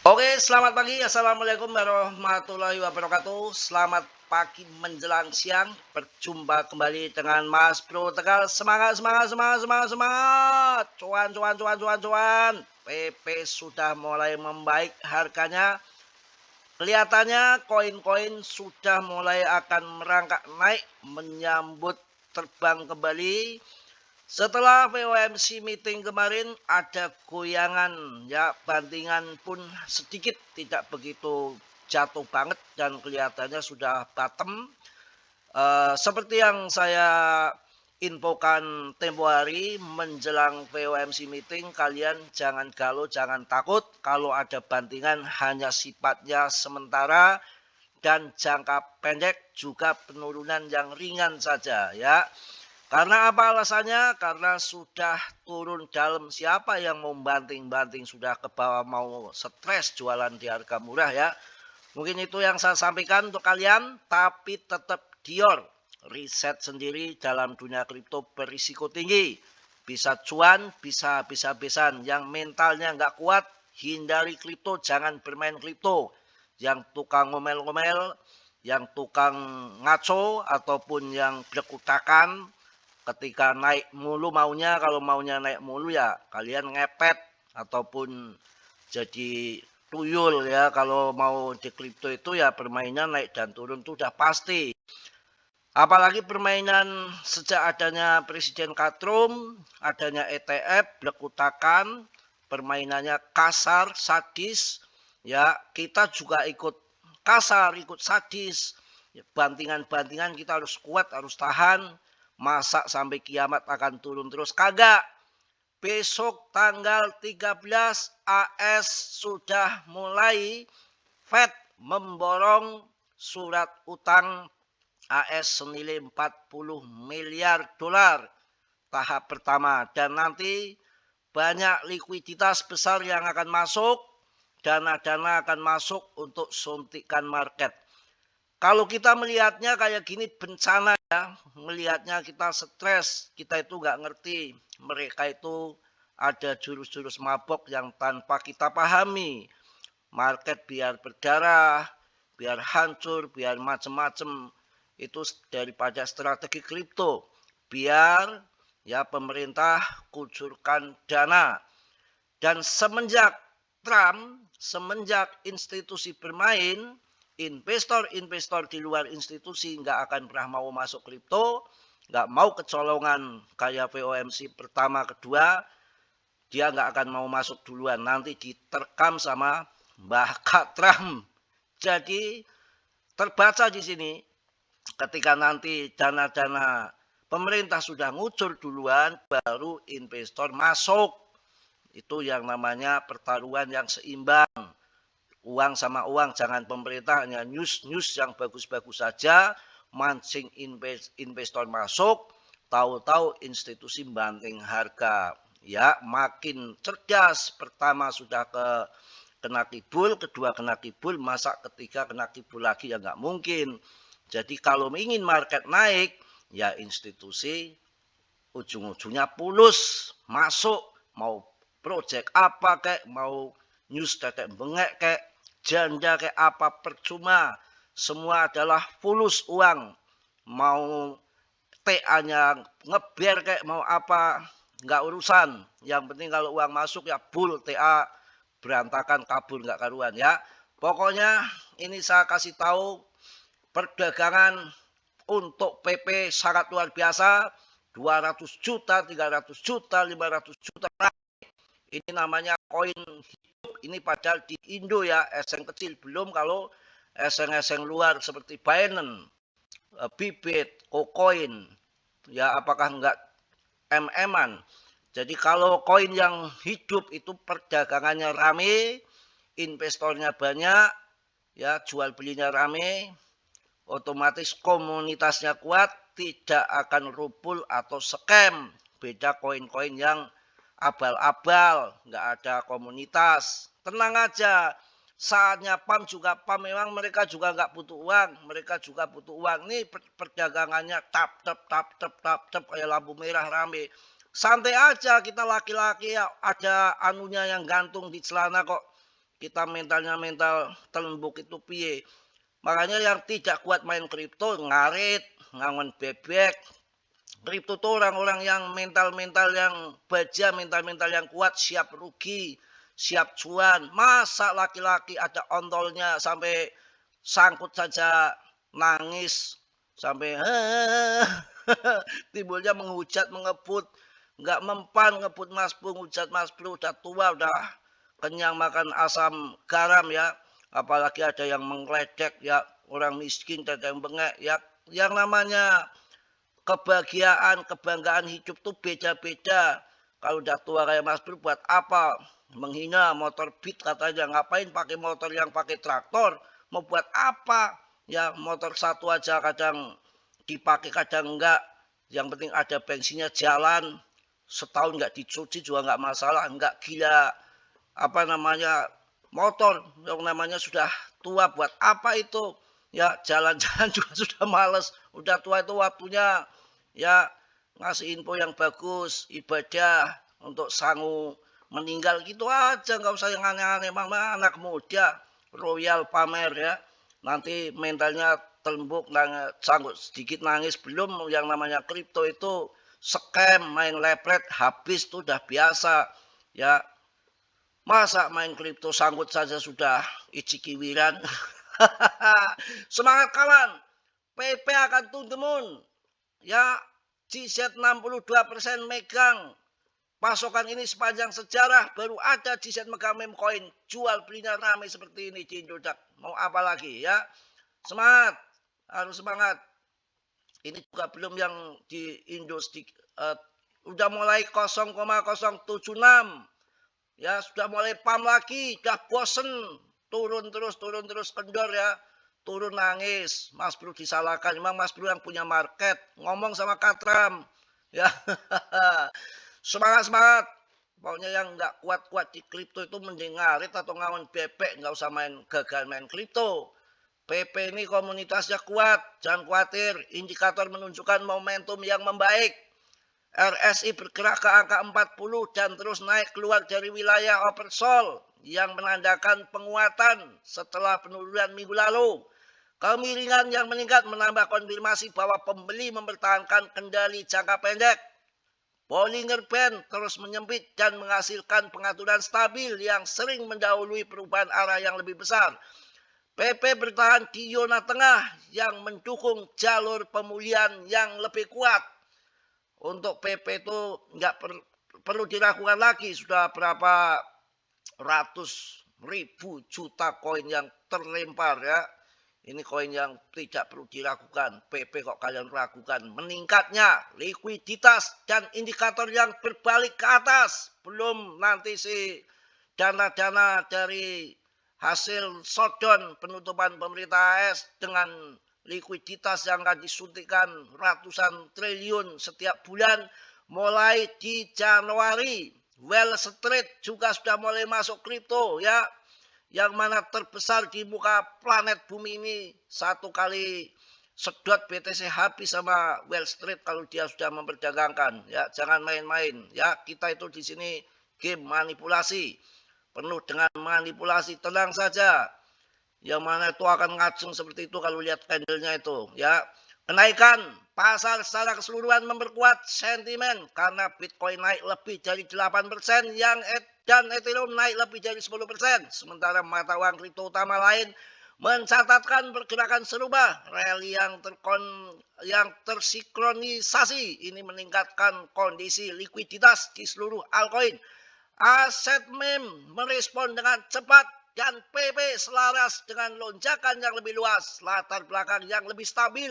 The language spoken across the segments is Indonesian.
Oke, selamat pagi. Assalamualaikum warahmatullahi wabarakatuh. Selamat pagi menjelang siang. Berjumpa kembali dengan Mas Bro Tegal. Semangat, semangat, semangat, semangat, semangat. Cuan, cuan, cuan, cuan, cuan. PP sudah mulai membaik harganya. Kelihatannya koin-koin sudah mulai akan merangkak naik menyambut terbang kembali. Setelah FOMC meeting kemarin ada goyangan ya, bandingan pun sedikit tidak begitu jatuh banget dan kelihatannya sudah bottom. Seperti yang saya infokan tempo hari menjelang FOMC meeting, kalian jangan galau, jangan takut. Kalau ada bandingan hanya sifatnya sementara dan jangka pendek, juga penurunan yang ringan saja ya. Karena apa alasannya? Karena sudah turun dalam. Siapa yang mau banting-banting sudah ke bawah, mau stres jualan di harga murah ya. Mungkin itu yang saya sampaikan untuk kalian, tapi tetap Dior. Riset sendiri dalam dunia kripto berisiko tinggi. Bisa cuan, bisa habis-habisan. Yang mentalnya nggak kuat, hindari kripto, jangan bermain kripto. Yang tukang ngomel-ngomel, yang tukang ngaco, ataupun yang berkutakan, ketika naik mulu maunya, kalau maunya naik mulu ya kalian ngepet ataupun jadi tuyul ya. Kalau mau di kripto itu ya permainan naik dan turun itu udah pasti. Apalagi permainan sejak adanya Presiden Katrum, adanya ETF, blekutakan, permainannya kasar, sadis. Ya, kita juga ikut kasar, ikut sadis. Ya, bantingan-bantingan kita harus kuat, harus tahan. Masa sampai kiamat akan turun terus? Kagak. Besok tanggal 13 AS sudah mulai Fed memborong surat utang AS senilai 40 miliar dolar tahap pertama, dan nanti banyak likuiditas besar yang akan masuk, dana-dana akan masuk untuk suntikan market. Kalau kita melihatnya kayak gini bencana ya, melihatnya kita stres, kita itu nggak ngerti. Mereka itu ada jurus-jurus mabok yang tanpa kita pahami. Market biar berdarah, biar hancur, biar macem-macem. Itu daripada strategi kripto. Biar ya pemerintah kucurkan dana. Dan semenjak Trump, semenjak institusi bermain, investor-investor di luar institusi nggak akan pernah mau masuk kripto, nggak mau kecolongan kayak FOMC pertama, kedua, dia nggak akan mau masuk duluan. Nanti diterkam sama Mbah Trump. Jadi terbaca di sini ketika nanti dana-dana pemerintah sudah ngucur duluan, baru investor masuk. Itu yang namanya pertaruhan yang seimbang. Uang sama uang, jangan pemerintah hanya news-news yang bagus-bagus saja, mancing investor masuk, tahu-tahu institusi banting harga. Ya, makin cerdas. Pertama sudah kena kibul, kedua kena kibul, masa ketiga kena kibul lagi ya nggak mungkin. Jadi kalau ingin market naik, ya institusi ujung-ujungnya pulus masuk, mau project apa kayak, mau news tetek bengek kayak, janda kayak apa, percuma. Semua adalah fulus uang. Mau TA-nya ngeber kayak mau apa, nggak urusan. Yang penting kalau uang masuk ya full, TA berantakan kabur nggak karuan ya. Pokoknya ini saya kasih tahu, perdagangan untuk PP sangat luar biasa. 200 juta, 300 juta, 500 juta. Ini namanya koin hidup. Ini padahal di Indo ya, eseng kecil. Belum kalau eseng-eseng luar seperti Binance, Bibit, KuCoin. Ya apakah enggak MM-an. Jadi kalau koin yang hidup itu perdagangannya rame, investornya banyak, ya jual belinya rame, otomatis komunitasnya kuat, tidak akan rupul atau scam. Beda koin-koin yang abal-abal, nggak ada komunitas. Tenang aja, saatnya PAM juga PAM, memang mereka juga nggak butuh uang, mereka juga butuh uang. Nih perdagangannya tap tap tap tap tap tap kayak lampu merah rame. Santai aja kita laki-laki ya, ada anunya yang gantung di celana kok. Kita mentalnya mental telembuk itu piye. Makanya yang tidak kuat main kripto ngarit, ngangon bebek. Kripto tuh orang-orang yang mental-mental yang baja, mental-mental yang kuat, siap rugi, siap cuan. Masa laki-laki ada ontolnya sampai sangkut saja nangis, sampai timbulnya menghujat, mengebut, nggak mempan ngebut Mas Bro, hujat Mas Bro, udah tua, udah kenyang makan asam garam ya. Apalagi ada yang mengledek ya, orang miskin, ada yang bengek ya. Yang namanya kebahagiaan, kebanggaan hidup tuh beda-beda. Kalau udah tua kayak Mas Bro buat apa? Menghina motor Beat katanya, ngapain pakai motor yang pakai traktor? Mau buat apa? Ya motor satu aja kadang dipakai kadang enggak. Yang penting ada bensinnya jalan. Setahun enggak dicuci juga enggak masalah, enggak gila. Apa namanya? Motor yang namanya sudah tua buat apa itu? Ya jalan-jalan juga sudah males. Udah tua itu waktunya ya ngasih info yang bagus, ibadah untuk sangu meninggal gitu aja, nggak usah yang aneh-aneh. Mama anak muda royal pamer ya, nanti mentalnya telembuk, sanggup sedikit nangis. Belum yang namanya kripto itu scam, main lepret habis tuh udah biasa ya. Masa main kripto sangkut saja sudah icikiwiran. Semangat kawan, PP akan tuntumun ya. GZ 62% megang pasokan ini sepanjang sejarah. Baru ada GZ megang meme coin, jual belinya ramai seperti ini di Indodax. Mau apa lagi ya? Semangat, harus semangat. Ini juga belum yang di Indostik, udah mulai 0,076 ya, sudah mulai pam lagi, udah bosen, turun terus kendor ya, turun nangis. Mas Bro disalahkan, memang Mas Bro yang punya market, ngomong sama Katram ya. Semangat, pokoknya yang nggak kuat-kuat di kripto itu mending ngarit atau ngawon bebek, nggak usah gagal main kripto. PP ini komunitasnya kuat, jangan khawatir, indikator menunjukkan momentum yang membaik. RSI bergerak ke angka 40 dan terus naik keluar dari wilayah oversold yang menandakan penguatan setelah penurunan minggu lalu. Kemiringan yang meningkat menambah konfirmasi bahwa pembeli mempertahankan kendali jangka pendek. Bollinger Band terus menyempit dan menghasilkan pengaturan stabil yang sering mendahului perubahan arah yang lebih besar. PP bertahan di zona tengah yang mendukung jalur pemulihan yang lebih kuat. Untuk PP itu nggak perlu diragukan lagi, sudah berapa ratus ribu juta koin yang terlempar ya. Ini koin yang tidak perlu diragukan. PP kok kalian ragukan? Meningkatnya likuiditas dan indikator yang berbalik ke atas. Belum nanti si dana-dana dari hasil shutdown penutupan pemerintah AS dengan likuiditas yang akan disuntikan ratusan triliun setiap bulan mulai di Januari. Wall Street juga sudah mulai masuk kripto ya. Yang mana terbesar di muka planet bumi ini, satu kali sedot BTC habis sama Wall Street kalau dia sudah memperdagangkan ya. Jangan main-main ya. Kita itu di sini game manipulasi, penuh dengan manipulasi. Tenang saja, yang mana itu akan ngacung seperti itu kalau lihat candlenya itu ya. Kenaikan pasar secara keseluruhan memperkuat sentimen karena Bitcoin naik lebih dari 8% dan Ethereum naik lebih dari 10%. Sementara mata uang kripto utama lain mencatatkan pergerakan serupa. Rally yang tersinkronisasi ini meningkatkan kondisi likuiditas di seluruh altcoin. Aset meme merespon dengan cepat dan PP selaras dengan lonjakan yang lebih luas, latar belakang yang lebih stabil.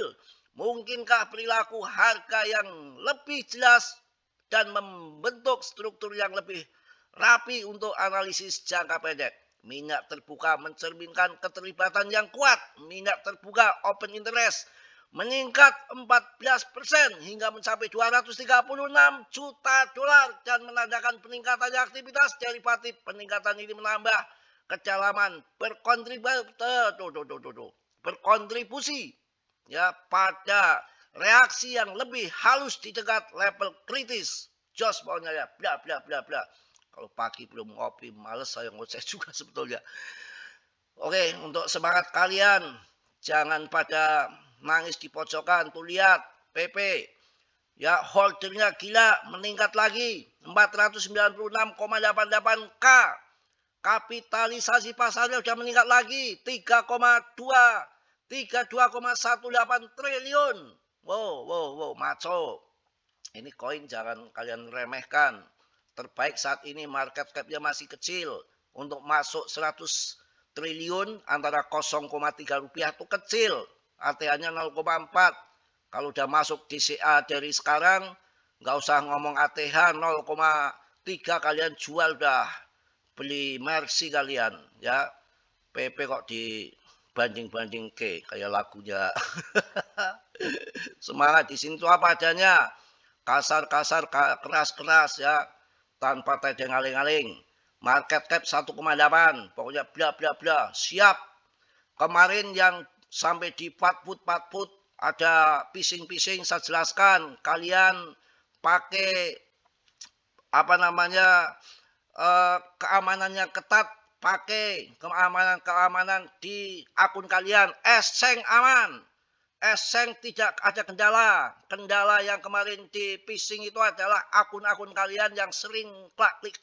Mungkinkah perilaku harga yang lebih jelas dan membentuk struktur yang lebih rapi untuk analisis jangka pendek? Minat terbuka mencerminkan keterlibatan yang kuat. Minat terbuka open interest meningkat 14% hingga mencapai 236 juta dolar dan menandakan peningkatannya aktivitas derivatif. Peningkatan ini menambah kedalaman berkontribusi ya pada reaksi yang lebih halus di dekat level kritis. jos pokoknya ya, bla bla bla bla. Kalau pagi belum ngopi, males saya ngoceh juga sebetulnya. Oke, untuk semangat kalian, jangan pada nangis di pojokan. Tuh lihat, PP. Ya, holdernya gila, meningkat lagi. 496,88K. Kapitalisasi pasarnya sudah meningkat lagi. 32,18 triliun. Wow, maco. Ini koin jangan kalian remehkan. Terbaik saat ini market cap-nya masih kecil. Untuk masuk 100 triliun antara 0,3 rupiah itu kecil. ATH-nya 0,4. Kalau udah masuk DCA dari sekarang, nggak usah ngomong ATH 0,3 kalian jual dah. Beli Mercy kalian ya. PP kok dibanding-banding kayak lagunya. Semangat di sini tuh apa adanya. Kasar-kasar, keras-keras ya. Tanpa tedeng aling-aling. Market cap 1,8. Pokoknya bla bla bla. Siap. Kemarin yang sampai di patput ada pising-pising saya jelaskan. Kalian pakai apa namanya keamanannya ketat, pakai keamanan di akun kalian. Eseng aman. Eseng tidak ada kendala. Kendala yang kemarin di phishing itu adalah akun-akun kalian yang sering klik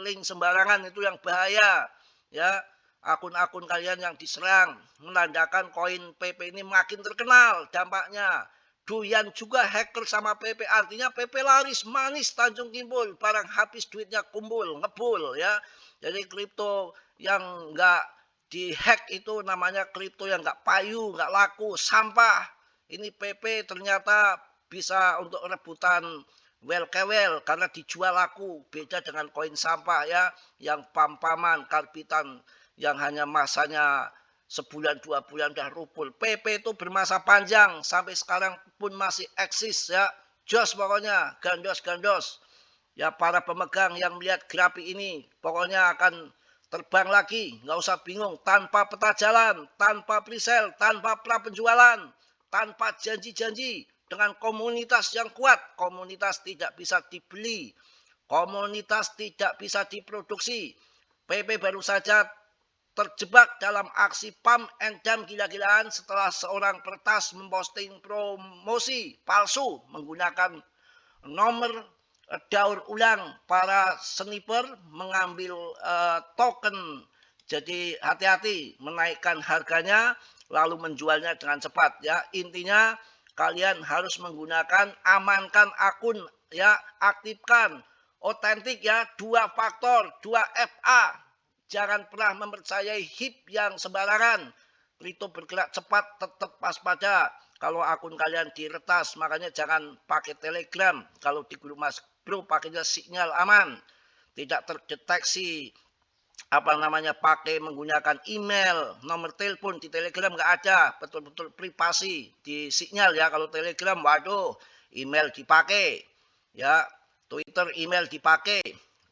link sembarangan, itu yang bahaya. Ya, akun-akun kalian yang diserang menandakan koin PP ini makin terkenal dampaknya. Doyan juga hacker sama PP, artinya PP laris manis Tanjung Kimpul, barang habis duitnya kumpul, ngebul ya. Jadi kripto yang enggak dihack itu namanya kripto yang nggak payu, nggak laku, sampah. Ini PP ternyata bisa untuk rebutan well karena dijual laku. Beda dengan koin sampah ya, yang pampaman, karbitan yang hanya masanya sebulan 2 bulan udah rupul. PP itu bermasa panjang sampai sekarang pun masih eksis ya. Jos pokoknya, gandos. Ya para pemegang yang melihat grafik ini pokoknya akan terbang lagi, nggak usah bingung, tanpa peta jalan, tanpa presale, tanpa pra penjualan, tanpa janji-janji, dengan komunitas yang kuat. Komunitas tidak bisa dibeli, komunitas tidak bisa diproduksi. PP baru saja terjebak dalam aksi pump and dump gila-gilaan setelah seorang peretas memposting promosi palsu menggunakan nomor daur ulang para sniper mengambil token. Jadi hati-hati menaikkan harganya lalu menjualnya dengan cepat ya. Intinya kalian harus menggunakan amankan akun ya, aktifkan otentik ya, 2 faktor, 2 FA. Jangan pernah mempercayai HIP yang sembarangan. Kripto bergerak cepat, tetap waspada. Kalau akun kalian diretas, makanya jangan pakai Telegram. Kalau di grup Mas Bro pakainya Signal aman. Tidak terdeteksi pakai menggunakan email, nomor telepon. Di Telegram nggak ada, betul-betul privasi. Di Signal ya, kalau Telegram waduh, email dipakai. Ya, Twitter email dipakai.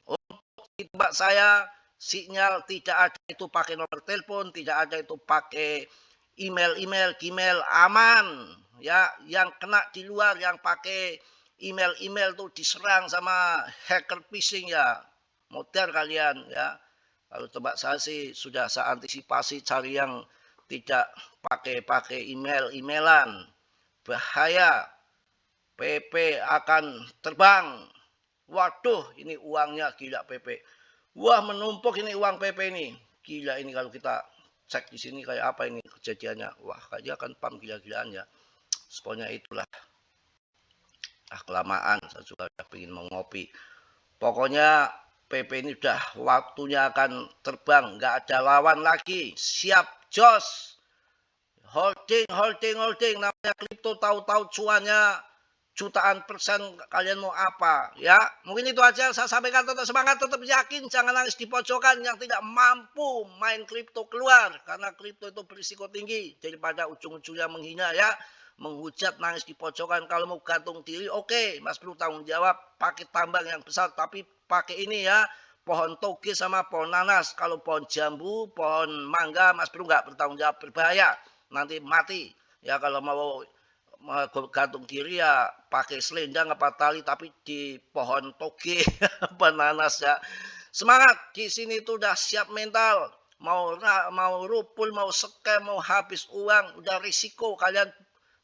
Untuk tebak saya Signal tidak ada itu pakai nomor telepon, tidak ada itu pakai email, Gmail aman. Ya, yang kena di luar yang pakai email tuh diserang sama hacker phishing ya. Modern kalian ya. Kalau tebak saya sih sudah saya antisipasi cari yang tidak pakai emailan. Bahaya. PP akan terbang. Waduh, ini uangnya gila PP. Wah, menumpuk ini uang PP ini. Gila ini kalau kita cek di sini kayak apa ini kejadiannya. Wah, kayaknya akan pam gila-gilaan ya. Pokoknya itulah. Kelamaan, saya juga udah pengen mau ngopi. Pokoknya PP ini udah waktunya akan terbang. Nggak ada lawan lagi. Siap, jos. Holding. Namanya kripto tahu-tahu cuannya jutaan persen, kalian mau apa ya. Mungkin itu aja saya sampaikan. Tetap semangat, tetap yakin, jangan nangis di pojokan yang tidak mampu main kripto keluar, karena kripto itu berisiko tinggi. Daripada ujung-ujungnya menghina ya, menghujat, nangis di pojokan. Kalau mau gantung diri oke, Mas perlu tanggung jawab pakai tambang yang besar, tapi pakai ini ya, pohon toge sama pohon nanas. Kalau pohon jambu, pohon mangga, Mas perlu nggak bertanggung jawab, berbahaya, nanti mati ya. Kalau mau gantung diri ya pakai selendang apa tali tapi di pohon toge apa nanas ya. Semangat di sini tuh udah siap mental. Mau rupul, mau scam, mau habis uang, udah risiko kalian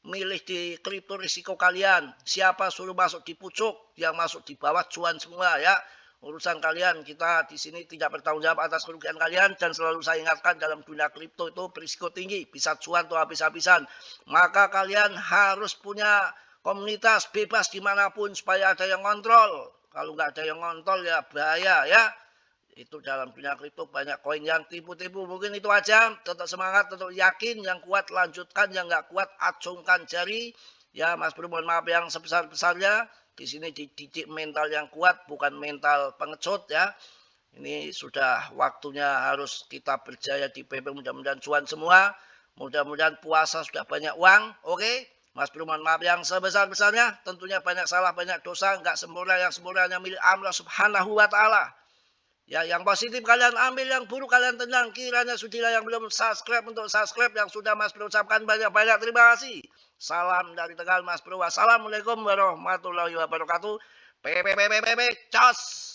milih di kripto risiko kalian. Siapa suruh masuk di pucuk, yang masuk di bawah cuan semua ya. Urusan kalian, kita di sini tidak bertanggung jawab atas kerugian kalian dan selalu saya ingatkan dalam dunia kripto itu berisiko tinggi, bisa cuan tuh habis-habisan. Maka kalian harus punya komunitas bebas dimanapun supaya ada yang kontrol. Kalau nggak ada yang kontrol ya bahaya ya. Itu dalam dunia kripto banyak koin yang tipu-tipu. Mungkin itu aja. Tetap semangat, tetap yakin. Yang kuat lanjutkan, yang nggak kuat acungkan jari. Ya Mas Bro mohon maaf yang sebesar-besarnya. Di sini dididik mental yang kuat, bukan mental pengecut ya. Ini sudah waktunya harus kita berjaya di PP. Mudah-mudahan cuan semua. Mudah-mudahan puasa sudah banyak uang. Oke. Mas Bro mohon maaf yang sebesar-besarnya. Tentunya banyak salah, banyak dosa. Nggak sempurna, yang sempurnanya milik Allah subhanahu wa ta'ala. Ya, yang positif kalian ambil, yang buruk kalian tendang. Kiranya sudilah yang belum subscribe untuk subscribe, yang sudah Mas Bro ucapkan banyak-banyak terima kasih. Salam dari Tegal Mas Bro. Wassalamualaikum warahmatullahi wabarakatuh. Cos.